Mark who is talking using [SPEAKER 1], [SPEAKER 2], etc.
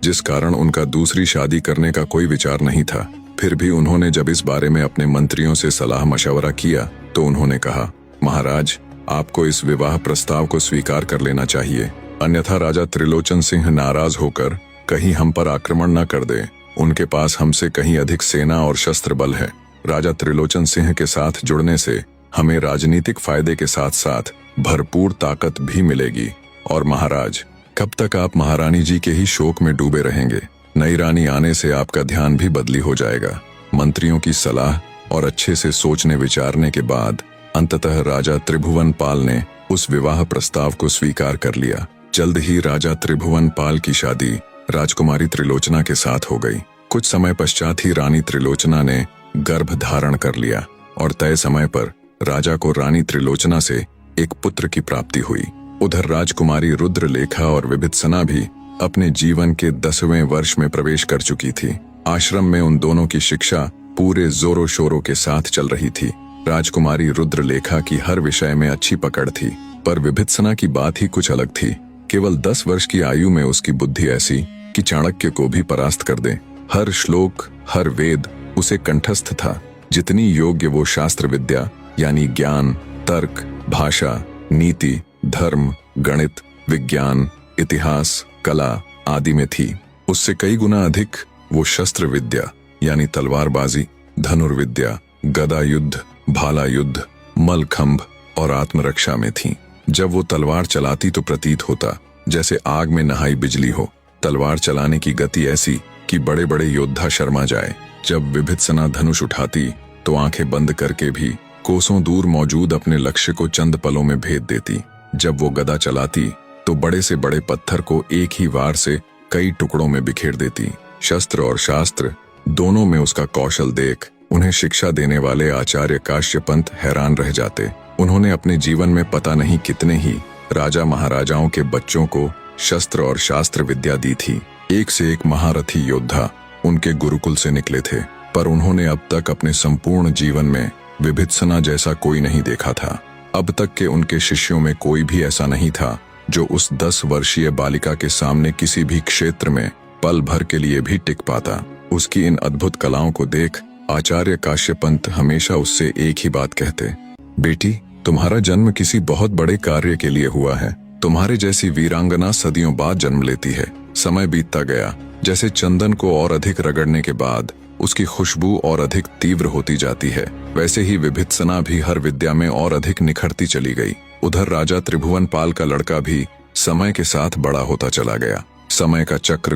[SPEAKER 1] जिस कारण उनका दूसरी शादी करने का कोई विचार नहीं था। फिर भी उन्होंने जब इस बारे में अपने मंत्रियों से सलाह मशवरा किया तो उन्होंने कहा, महाराज, आपको इस विवाह प्रस्ताव को स्वीकार कर लेना चाहिए, अन्यथा राजा त्रिलोचन सिंह नाराज होकर कहीं हम पर आक्रमण न कर दे। उनके पास हमसे कहीं अधिक सेना और शस्त्र बल है। राजा त्रिलोचन सिंह के साथ जुड़ने से हमें राजनीतिक फायदे के साथ साथ भरपूर ताकत भी मिलेगी। और महाराज, कब तक आप महारानी जी के ही शोक में डूबे रहेंगे? नई रानी आने से आपका ध्यान भी बदली हो जाएगा। मंत्रियों की सलाह और अच्छे से सोचने विचारने के बाद अंततः राजा त्रिभुवन पाल ने उस विवाह प्रस्ताव को स्वीकार कर लिया। जल्द ही राजा त्रिभुवन पाल की शादी राजकुमारी त्रिलोचना के साथ हो गई। कुछ समय पश्चात ही रानी त्रिलोचना ने गर्भ धारण कर लिया और तय समय पर राजा को रानी त्रिलोचना से एक पुत्र की प्राप्ति हुई। उधर राजकुमारी रुद्रलेखा और विभित्सना भी अपने जीवन के 10वें वर्ष में प्रवेश कर चुकी थी। आश्रम में उन दोनों की शिक्षा पूरे जोरों शोरों के साथ चल रही थी। राजकुमारी रुद्रलेखा की हर विषय में अच्छी पकड़ थी, पर विभित्सना की बात ही कुछ अलग थी। केवल 10 वर्ष की आयु में उसकी बुद्धि ऐसी कि चाणक्य को भी परास्त कर दे। हर श्लोक, हर वेद उसे कंठस्थ था। जितनी योग्य वो शास्त्र विद्या यानी ज्ञान, तर्क, भाषा, नीति, धर्म, गणित, विज्ञान, इतिहास, कला आदि में थी, उससे कई गुना अधिक वो शस्त्र विद्या यानी तलवारबाजी, धनुर्विद्या, गदा युद्ध, भाला युद्ध, मलखंभ और आत्मरक्षा में थी। जब वो तलवार चलाती तो प्रतीत होता जैसे आग में नहाई बिजली हो। तलवार चलाने की गति ऐसी कि बड़े बड़े योद्धा शर्मा जाए। जब विभित्सना धनुष उठाती तो आंखें बंद करके भी कोसों दूर मौजूद अपने लक्ष्य को चंद पलों में भेद देती। जब वो गदा चलाती तो बड़े से बड़े पत्थर को एक ही वार से कई टुकड़ों में बिखेर देती। शस्त्र और शास्त्र दोनों में उसका कौशल देख उन्हें शिक्षा देने वाले आचार्य काश्यपंत हैरान रह जाते। उन्होंने अपने जीवन में पता नहीं कितने ही राजा महाराजाओं के बच्चों को शस्त्र और शास्त्र विद्या दी थी। एक से एक महारथी योद्धा उनके गुरुकुल से निकले थे, पर उन्होंने अब तक अपने संपूर्ण जीवन में विभित्सना जैसा कोई नहीं देखा था। अब तक के उनके शिष्यों में कोई भी ऐसा नहीं था जो उस 10 वर्षीय बालिका के सामने किसी भी क्षेत्र में पल भर के लिए भी टिक पाता। उसकी इन अद्भुत कलाओं को देख आचार्य काश्यपंत हमेशा उससे एक ही बात कहते, बेटी, तुम्हारा जन्म किसी बहुत बड़े कार्य के लिए हुआ है। तुम्हारे जैसी वीरांगना सदियों बाद जन्म लेती है। समय बीतता गया, जैसे चंदन को और अधिक रगड़ने के बाद उसकी खुशबू और अधिक तीव्र होती जाती है, वैसे ही विभित्सना भी हर विद्या में और अधिक निखरती चली गई। उधर राजा त्रिभुवन पाल का लड़का भी समय के साथ बड़ा होता चला गया। समय का चक्र